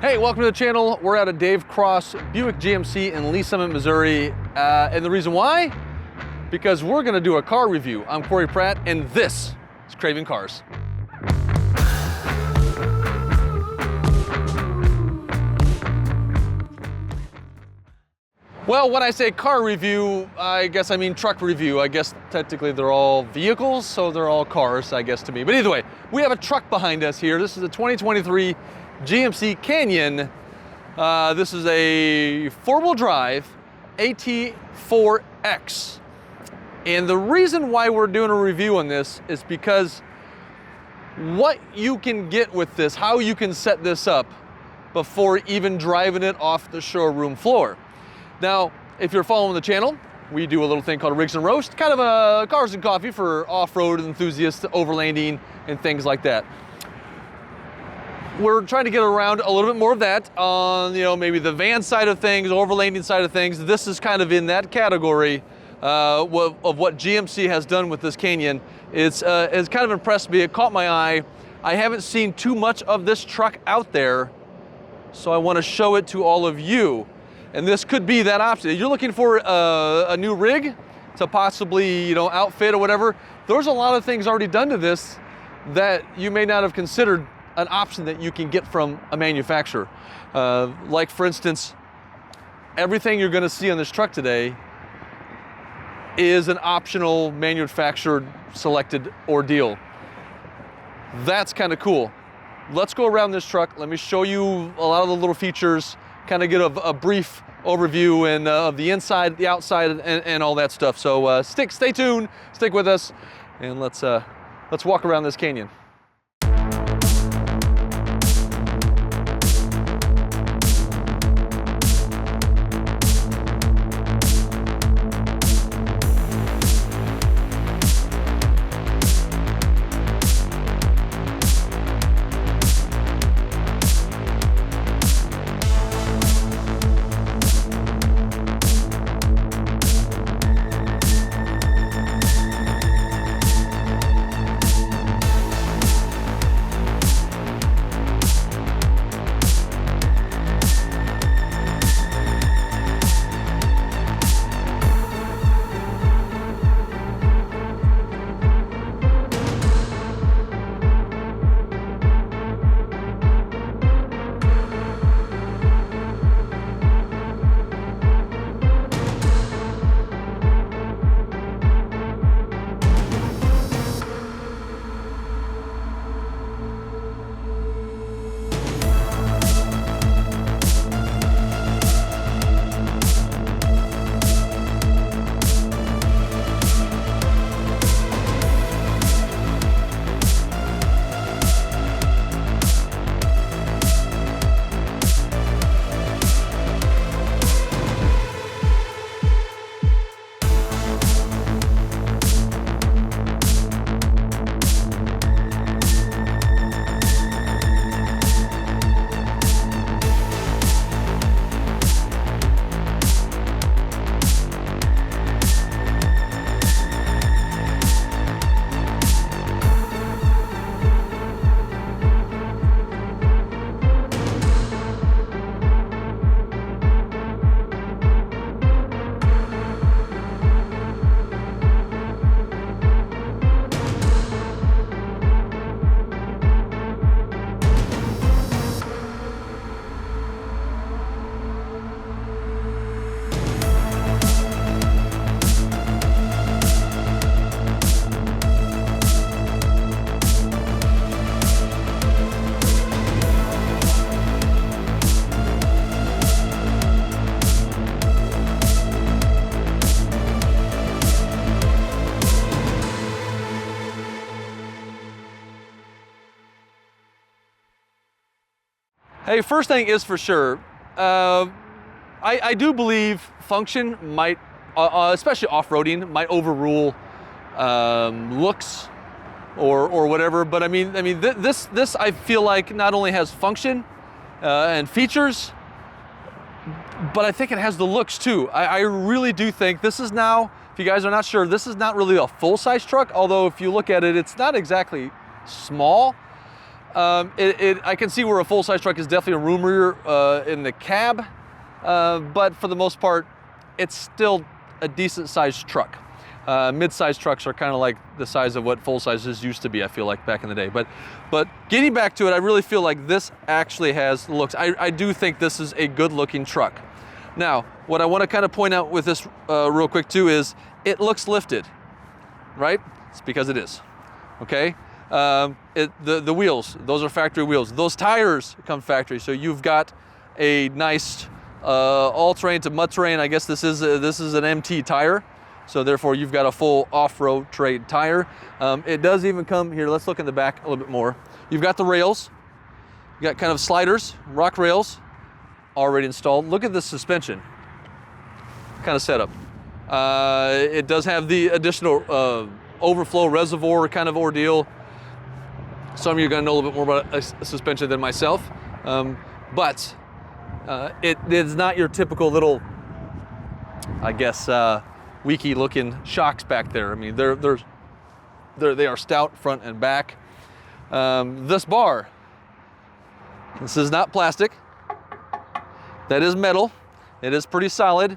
Hey, welcome to the channel. We're out at Dave Cross Buick GMC in Lee Summit, Missouri. And the reason why? Because we're gonna do a car review. I'm Corey Pratt, and this is Craving Cars. Well, when I say car review, I guess I mean truck review. I guess technically they're all vehicles, so they're all cars, I guess, to me. But either way, we have a truck behind us here. This is a 2023 GMC Canyon. This is a four-wheel drive AT4X. And the reason why we're doing a review on this is because what you can get with this, how you can set this up before even driving it off the showroom floor. Now, if you're following the channel, we do a little thing called Rigs and Roast, kind of a cars and coffee for off-road enthusiasts, overlanding, and things like that. We're trying to get around a little bit more of that on, maybe the van side of things, overlanding side of things. This is kind of in that category of what GMC has done with this Canyon. It's kind of impressed me. It caught my eye. I haven't seen too much of this truck out there, so I want to show it to all of you. And this could be that option. If you're looking for a new rig to possibly, outfit or whatever, there's a lot of things already done to this that you may not have considered an option that you can get from a manufacturer. Like, for instance, everything you're gonna see on this truck today is an optional manufactured selected ordeal. That's kind of cool. Let's go around this truck. Let me show you a lot of the little features, kind of get a brief overview and of the inside, the outside, and all that stuff. So stay tuned, stick with us, and let's walk around this Canyon. Hey, first thing is for sure, I do believe function might, especially off-roading, might overrule looks or whatever. But I mean, this I feel like not only has function and features, but I think it has the looks too. I really do think this is now, if you guys are not sure, this is not really a full-size truck, although if you look at it, it's not exactly small. I can see where a full-size truck is definitely roomier in the cab, but for the most part, it's still a decent-sized truck. Mid-sized trucks are kind of like the size of what full-sizes used to be, I feel like, back in the day. But getting back to it, I really feel like this actually has looks. I do think this is a good-looking truck. Now, what I want to kind of point out with this real quick too is it looks lifted, right? It's because it is, okay? The wheels, those are factory wheels. Those tires come factory, so you've got a nice all-terrain to mud terrain. I guess this is an MT tire, so therefore you've got a full off-road trade tire. It does even come here. Let's look in the back a little bit more. You've got the rails. You got kind of sliders, rock rails, already installed. Look at this suspension kind of setup. It does have the additional overflow reservoir kind of ordeal. Some of you are going to know a little bit more about a suspension than myself, but it is not your typical little, I guess, weaky looking shocks back there. I mean, they are stout front and back. This bar, this is not plastic. That is metal. It is pretty solid.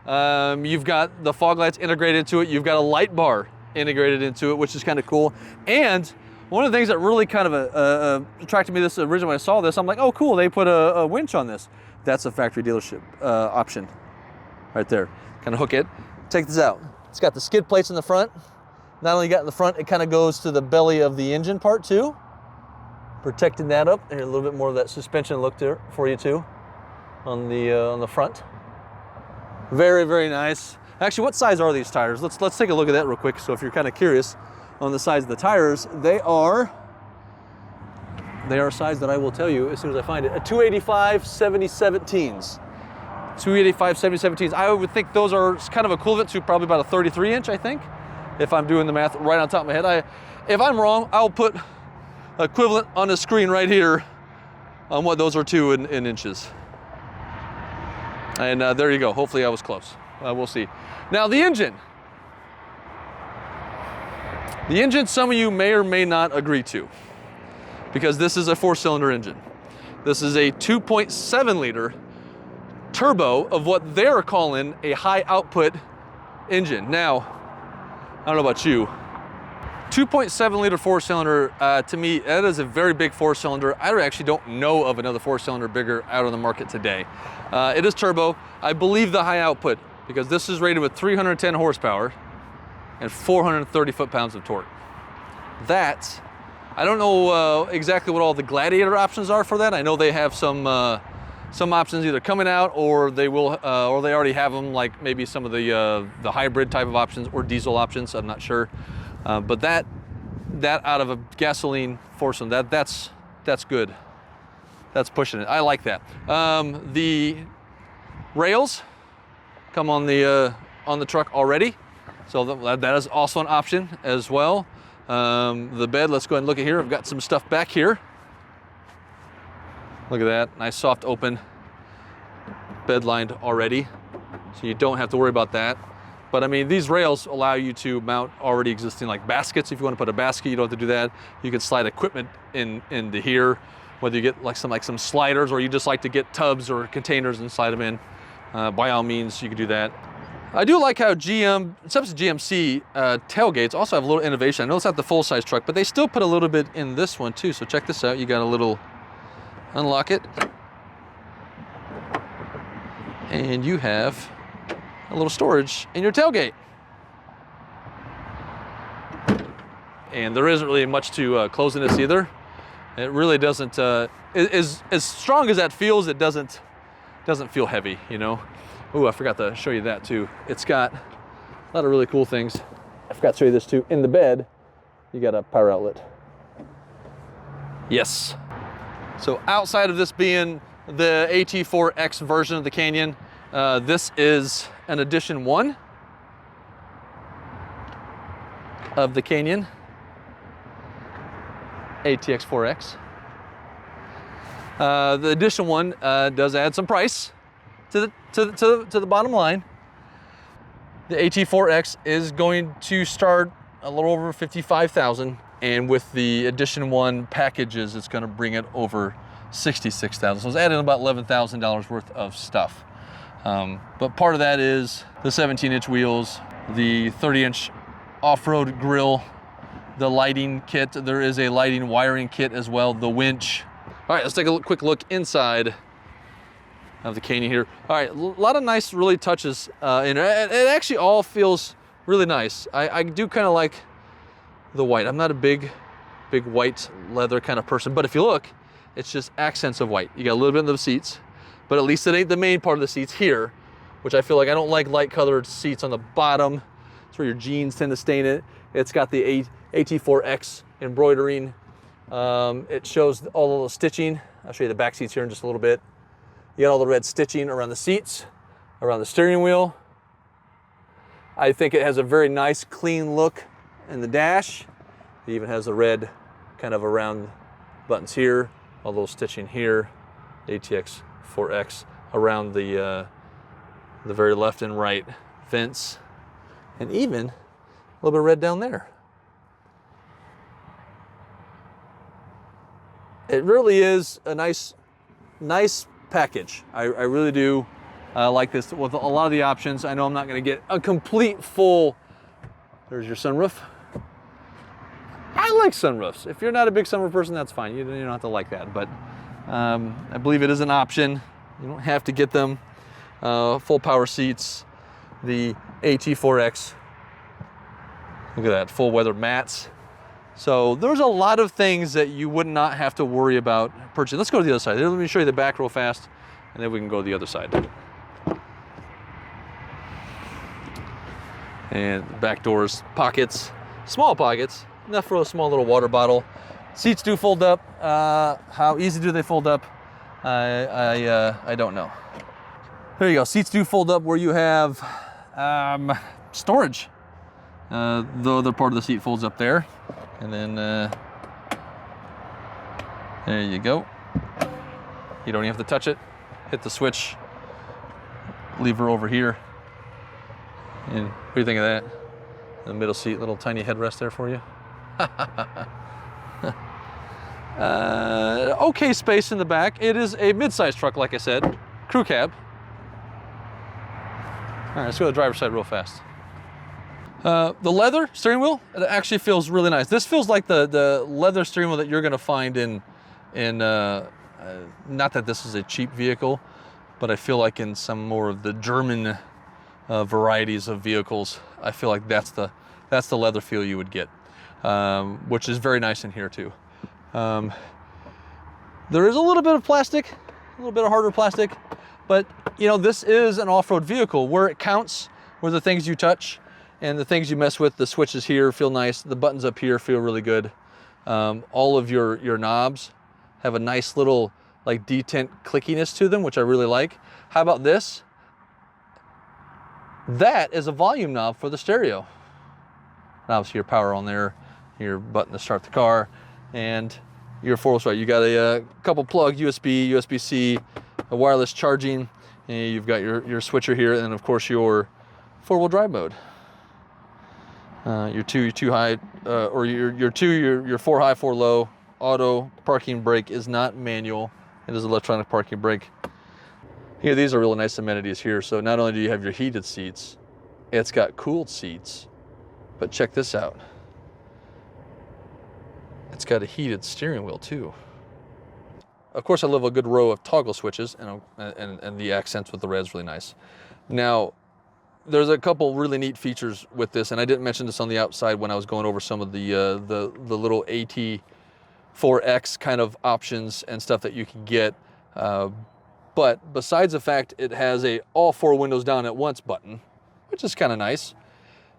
You've got the fog lights integrated into it. You've got a light bar integrated into it, which is kind of cool. And one of the things that really kind of attracted me this originally when I saw this, I'm like, oh cool, they put a winch on this. That's a factory dealership option right there. Kind of hook it. Take this out. It's got the skid plates in the front. Not only got in the front, it kind of goes to the belly of the engine part too. Protecting that up. Here's a little bit more of that suspension look there for you too on the front. Very, very nice. Actually, what size are these tires? Let's take a look at that real quick. So if you're kind of curious on the size of the tires, they are a size that I will tell you as soon as I find it. A 285 70/17s. 285 70/17s. I would think those are kind of equivalent to probably about a 33 inch, I think, if I'm doing the math right on top of my head. If I'm wrong, I'll put equivalent on the screen right here on what those are to in inches. And there you go. Hopefully I was close. We'll see. Now the engine. The engine, some of you may or may not agree to, because this is a 4-cylinder engine. This is a 2.7 liter turbo of what they're calling a high output engine. Now, I don't know about you, 2.7 liter 4-cylinder, to me, that is a very big 4-cylinder. I actually don't know of another 4-cylinder bigger out on the market today. It is turbo. I believe the high output, because this is rated with 310 horsepower and 430 foot-pounds of torque. That, I don't know exactly what all the Gladiator options are for that. I know they have some options either coming out, or they will, or they already have them, like maybe some of the hybrid type of options or diesel options. I'm not sure. But that out of a gasoline 4-cylinder, that's good. That's pushing it. I like that. The rails come on the truck already, so that is also an option as well. The bed, let's go ahead and look at here. I've got some stuff back here. Look at that, nice soft open bed lined already, so you don't have to worry about that. But I mean, these rails allow you to mount already existing like baskets. If you want to put a basket, you don't have to do that. You can slide equipment into here, whether you get like some sliders, or you just like to get tubs or containers and slide them in. By all means, you can do that. I do like how GMC tailgates also have a little innovation. I know it's not the full-size truck, but they still put a little bit in this one too. So check this out. You got a little, unlock it, and you have a little storage in your tailgate. And there isn't really much to closing this either. It really doesn't, as strong as that feels, it doesn't feel heavy, you know? Ooh, I forgot to show you that too. It's got a lot of really cool things. I forgot to show you this too. In the bed, you got a power outlet. Yes. So outside of this being the AT4X version of the Canyon, this is an edition 1 of the Canyon AT4X. The edition 1 does add some price to the bottom line. The AT4X is going to start a little over $55,000. And with the Edition 1 packages, it's gonna bring it over $66,000. So it's adding about $11,000 worth of stuff. But part of that is the 17-inch wheels, the 30-inch off-road grill, the lighting kit. There is a lighting wiring kit as well, the winch. All right, let's take a quick look inside of the Canyon here. All right, a lot of nice, really touches in it. It actually all feels really nice. I do kind of like the white. I'm not a big white leather kind of person, but if you look, it's just accents of white. You got a little bit of the seats, but at least it ain't the main part of the seats here, which I feel like I don't like light colored seats on the bottom. It's where your jeans tend to stain it. It's got the AT4X embroidering. It shows all the stitching. I'll show you the back seats here in just a little bit. You got all the red stitching around the seats, around the steering wheel. I think it has a very nice, clean look in the dash. It even has the red kind of around buttons here, all those stitching here, AT4X around the very left and right vents, and even a little bit of red down there. It really is a nice package. I really do like this with a lot of the options. I know I'm not going to get a complete full. There's your sunroof. I like sunroofs. If you're not a big sunroof person, that's fine. You don't have to like that, but I believe it is an option. You don't have to get them. Full power seats, the AT4X. Look at that, full weather mats. So there's a lot of things that you would not have to worry about purchasing. Let's go to the other side. Let me show you the back real fast, and then we can go to the other side. And back doors, pockets, small pockets, enough for a small little water bottle. Seats do fold up. How easy do they fold up? I don't know. There you go. Seats do fold up where you have storage. The other part of the seat folds up there. And then there you go. You don't even have to touch it. Hit the switch, lever over here. And what do you think of that? The middle seat, little tiny headrest there for you. Okay space in the back. It is a mid-sized truck, like I said. Crew cab. All right, let's go to the driver's side real fast. The leather steering wheel, it actually feels really nice. This feels like the leather steering wheel that you're gonna find in not that this is a cheap vehicle, but I feel like in some more of the German varieties of vehicles, I feel like that's the leather feel you would get, which is very nice in here too. There is a little bit of plastic, a little bit of harder plastic, but you know, this is an off-road vehicle where it counts, where the things you touch and the things you mess with. The switches here feel nice. The buttons up here feel really good. All of your knobs have a nice little like detent clickiness to them, which I really like. How about this? That is a volume knob for the stereo. And obviously your power on there, your button to start the car, and your 4-wheel drive. You got a couple plug USB, USB-C, a wireless charging, and you've got your switcher here, and of course your 4-wheel drive mode. Your 4 high, 4 low. Auto parking brake is not manual. It is electronic parking brake. Here, these are really nice amenities here. So not only do you have your heated seats, it's got cooled seats, but check this out. It's got a heated steering wheel too. Of course, I love a good row of toggle switches, and the accents with the red's really nice. Now, there's a couple really neat features with this, and I didn't mention this on the outside when I was going over some of the little AT4X kind of options and stuff that you can get. But besides the fact it has a all 4 windows down at once button, which is kind of nice,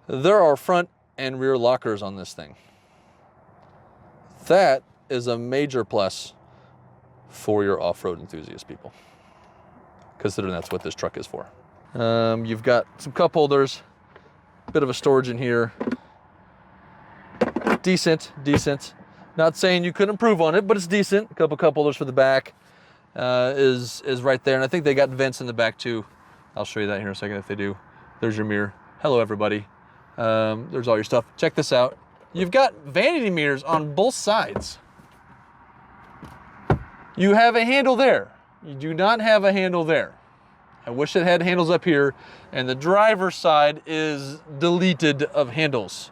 there are front and rear lockers on this thing. That is a major plus for your off-road enthusiast people, considering that's what this truck is for. You've got some cup holders, bit of a storage in here. Decent. Not saying you couldn't improve on it, but it's decent. A couple cup holders for the back is right there. And I think they got vents in the back too. I'll show you that here in a second if they do. There's your mirror. Hello, everybody. There's all your stuff. Check this out. You've got vanity mirrors on both sides. You have a handle there. You do not have a handle there. I wish it had handles up here, and the driver's side is deleted of handles.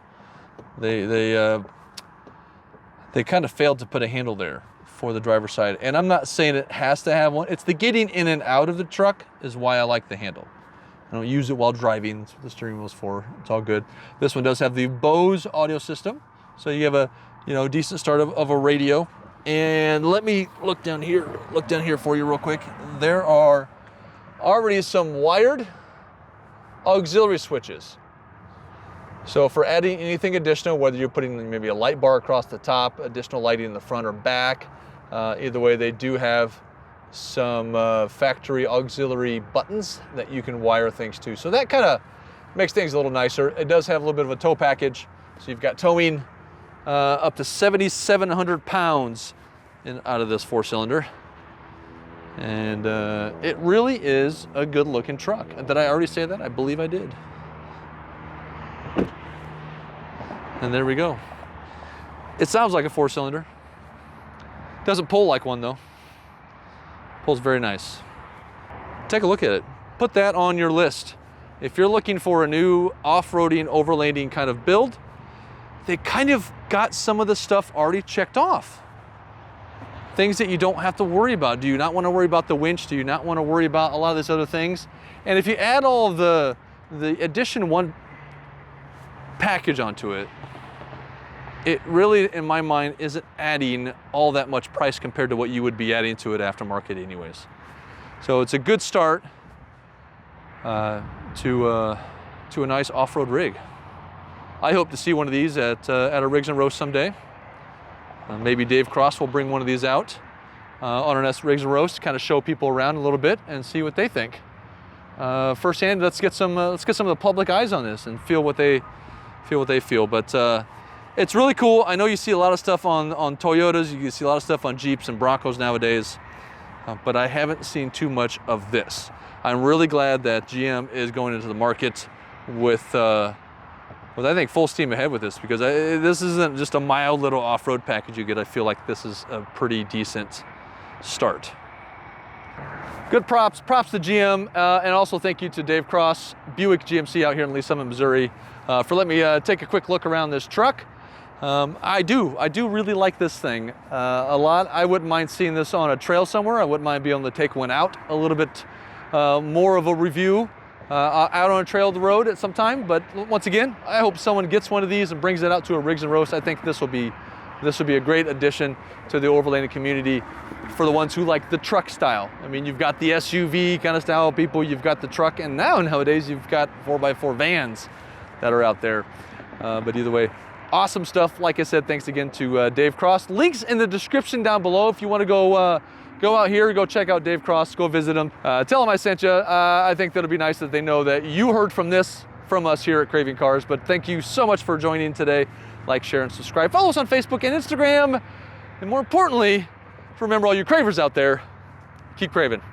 They kind of failed to put a handle there for the driver's side, and I'm not saying it has to have one. It's the getting in and out of the truck is why I like the handle. I don't use it while driving. That's what the steering wheel's for. It's all good. This one does have the Bose audio system, so you have a decent start of a radio. And let me look down here for you real quick. There are already some wired auxiliary switches. So for adding anything additional, whether you're putting maybe a light bar across the top, additional lighting in the front or back, either way, they do have some factory auxiliary buttons that you can wire things to. So that kind of makes things a little nicer. It does have a little bit of a tow package. So you've got towing up to 7,700 pounds out of this 4-cylinder. And it really is a good looking truck. Did I already say that? I believe I did. And there we go. It sounds like a 4-cylinder. Doesn't pull like one though. Pulls very nice. Take a look at it. Put that on your list. If you're looking for a new off-roading, overlanding kind of build, they kind of got some of the stuff already checked off. Things that you don't have to worry about. Do you not want to worry about the winch? Do you not want to worry about a lot of these other things? And if you add all of the Edition 1 package onto it, it really, in my mind, isn't adding all that much price compared to what you would be adding to it aftermarket anyways. So it's a good start to a nice off-road rig. I hope to see one of these at a Rigs and Roast someday. Maybe Dave Cross will bring one of these out on our next Rigs and Roast to kind of show people around a little bit and see what they think. Firsthand, let's get some of the public eyes on this and feel what they feel. But it's really cool. I know you see a lot of stuff on Toyotas, you see a lot of stuff on Jeeps and Broncos nowadays, but I haven't seen too much of this. I'm really glad that GM is going into the market with I think full steam ahead with this, because this isn't just a mild little off-road package you get. I feel like this is a pretty decent start. Good props to GM, and also thank you to Dave Cross Buick GMC out here in Lee Summit, Missouri, for letting me take a quick look around this truck. I do really like this thing a lot. I wouldn't mind seeing this on a trail somewhere. I wouldn't mind being able to take one out a little bit more of a review out on a trail of the road at some time. But once again, I hope someone gets one of these and brings it out to a Rigs and Roast. I think this will be a great addition to the overlanding community for the ones who like the truck style. I mean, you've got the SUV kind of style of people, you've got the truck, and nowadays you've got 4x4 vans that are out there. But either way, awesome stuff. Like I said, thanks again to Dave Cross. Links in the description down below if you want to go out here, go check out Dave Cross, go visit him. Tell him I sent you. I think that'll be nice that they know that you heard from us here at Craving Cars. But thank you so much for joining today. Like, share, and subscribe. Follow us on Facebook and Instagram. And more importantly, remember all you cravers out there, keep craving.